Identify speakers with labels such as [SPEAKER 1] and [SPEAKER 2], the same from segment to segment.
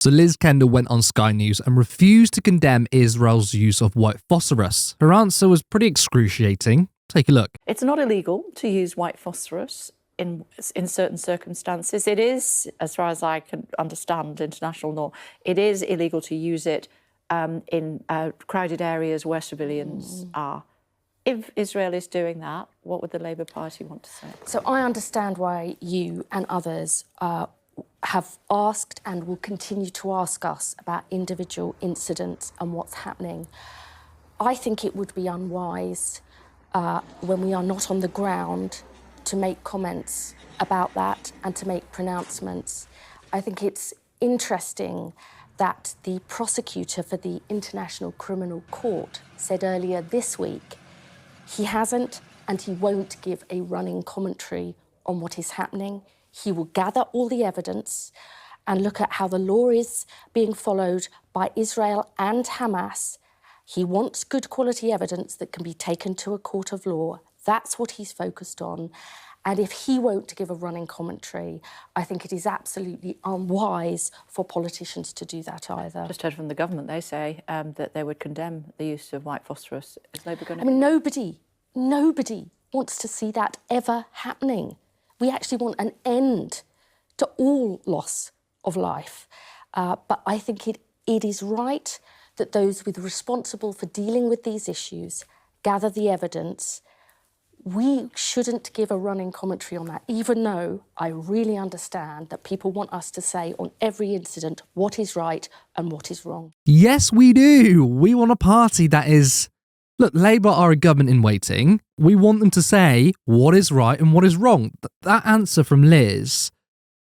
[SPEAKER 1] So Liz Kendall went on Sky News and refused to condemn Israel's use of white phosphorus. Her answer was pretty excruciating. Take a look.
[SPEAKER 2] It's not illegal to use white phosphorus in certain circumstances. It is, as far as I can understand international law, it is illegal to use it in crowded areas where civilians are. If Israel is doing that, what would the Labour Party want to say?
[SPEAKER 3] So I understand why you and others have asked and will continue to ask us about individual incidents and what's happening. I think it would be unwise when we are not on the ground to make comments about that and to make pronouncements. I think it's interesting that the prosecutor for the International Criminal Court said earlier this week he hasn't and he won't give a running commentary on what is happening. He will gather all the evidence and look at how the law is being followed by Israel and Hamas. He wants good quality evidence that can be taken to a court of law. That's what he's focused on. And if he won't give a running commentary, I think it is absolutely unwise for politicians to do that either.
[SPEAKER 2] Just heard from the government, they say that they would condemn the use of white phosphorus. Is Labour going to...
[SPEAKER 3] I mean, nobody wants to see that ever happening. We actually want an end to all loss of life. But I think it is right that those responsible for dealing with these issues gather the evidence. We shouldn't give a running commentary on that, even though I really understand that people want us to say on every incident what is right and what is wrong.
[SPEAKER 1] Yes, we do. We want a party that is... Look, Labour are a government in waiting. We want them to say what is right and what is wrong. That answer from Liz,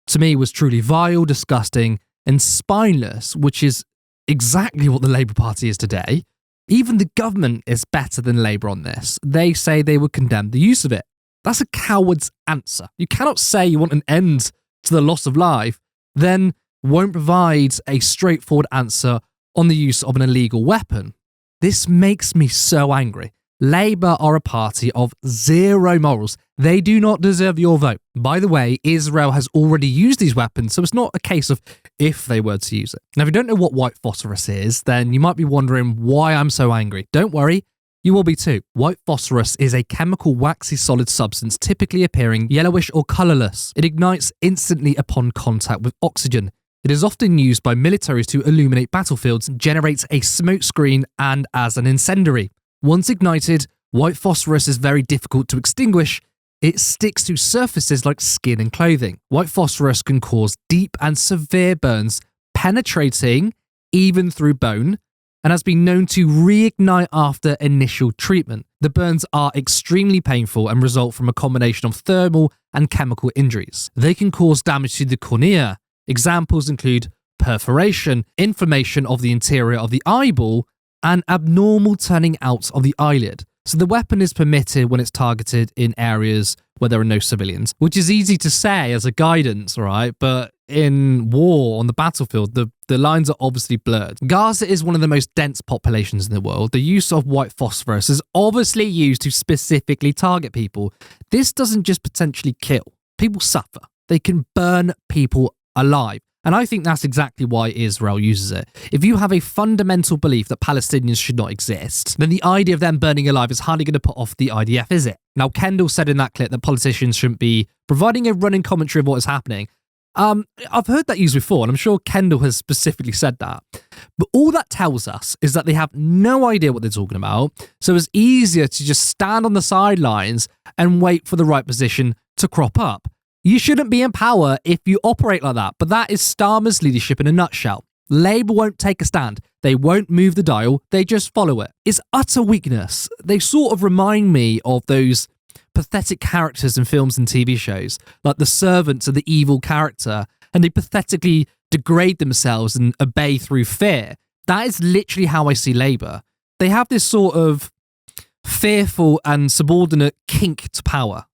[SPEAKER 1] to me, was truly vile, disgusting and spineless, which is exactly what the Labour Party is today. Even the government is better than Labour on this. They say they would condemn the use of it. That's a coward's answer. You cannot say you want an end to the loss of life, then won't provide a straightforward answer on the use of an illegal weapon. This makes me so angry. Labour are a party of zero morals. They do not deserve your vote. By the way, Israel has already used these weapons, so it's not a case of if they were to use it. Now, if you don't know what white phosphorus is, then you might be wondering why I'm so angry. Don't worry, you will be too. White phosphorus is a chemical waxy solid substance typically appearing yellowish or colourless. It ignites instantly upon contact with oxygen. It is often used by militaries to illuminate battlefields, generates a smoke screen, and as an incendiary. Once ignited, white phosphorus is very difficult to extinguish. It sticks to surfaces like skin and clothing. White phosphorus can cause deep and severe burns, penetrating even through bone, and has been known to reignite after initial treatment. The burns are extremely painful and result from a combination of thermal and chemical injuries. They can cause damage to the cornea. Examples include perforation, inflammation of the interior of the eyeball, and abnormal turning out of the eyelid. So the weapon is permitted when it's targeted in areas where there are no civilians, which is easy to say as a guidance, right? But in war, on the battlefield, the lines are obviously blurred. Gaza is one of the most dense populations in the world. The use of white phosphorus is obviously used to specifically target people. This doesn't just potentially kill. People suffer. They can burn people alive. And I think that's exactly why Israel uses it. If you have a fundamental belief that Palestinians should not exist, then the idea of them burning alive is hardly going to put off the IDF, is it? Now, Kendall said in that clip that politicians shouldn't be providing a running commentary of what is happening. I've heard that used before, and I'm sure Kendall has specifically said that. But all that tells us is that they have no idea what they're talking about, so it's easier to just stand on the sidelines and wait for the right position to crop up. You shouldn't be in power if you operate like that, but that is Starmer's leadership in a nutshell. Labour won't take a stand. They won't move the dial. They just follow it. It's utter weakness. They sort of remind me of those pathetic characters in films and TV shows, like the servants of the evil character, and they pathetically degrade themselves and obey through fear. That is literally how I see Labour. They have this sort of fearful and subordinate kink to power.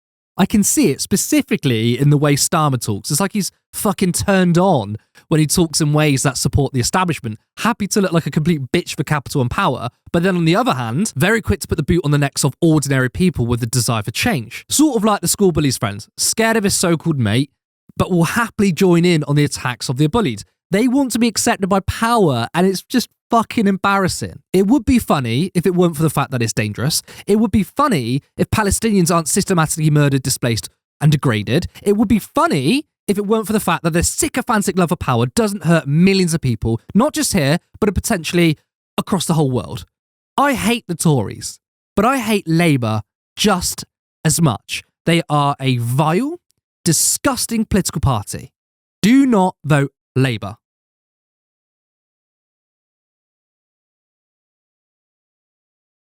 [SPEAKER 1] I can see it specifically in the way Starmer talks. It's like he's fucking turned on when he talks in ways that support the establishment, happy to look like a complete bitch for capital and power, but then on the other hand, very quick to put the boot on the necks of ordinary people with a desire for change. Sort of like the school bully's friends, scared of his so-called mate, but will happily join in on the attacks of the bullied. They want to be accepted by power, and it's just fucking embarrassing. It would be funny if it weren't for the fact that it's dangerous. It would be funny if Palestinians aren't systematically murdered, displaced, and degraded. It would be funny if it weren't for the fact that their sycophantic love for power doesn't hurt millions of people, not just here, but potentially across the whole world. I hate the Tories, but I hate Labour just as much. They are a vile, disgusting political party. Do not vote Labour.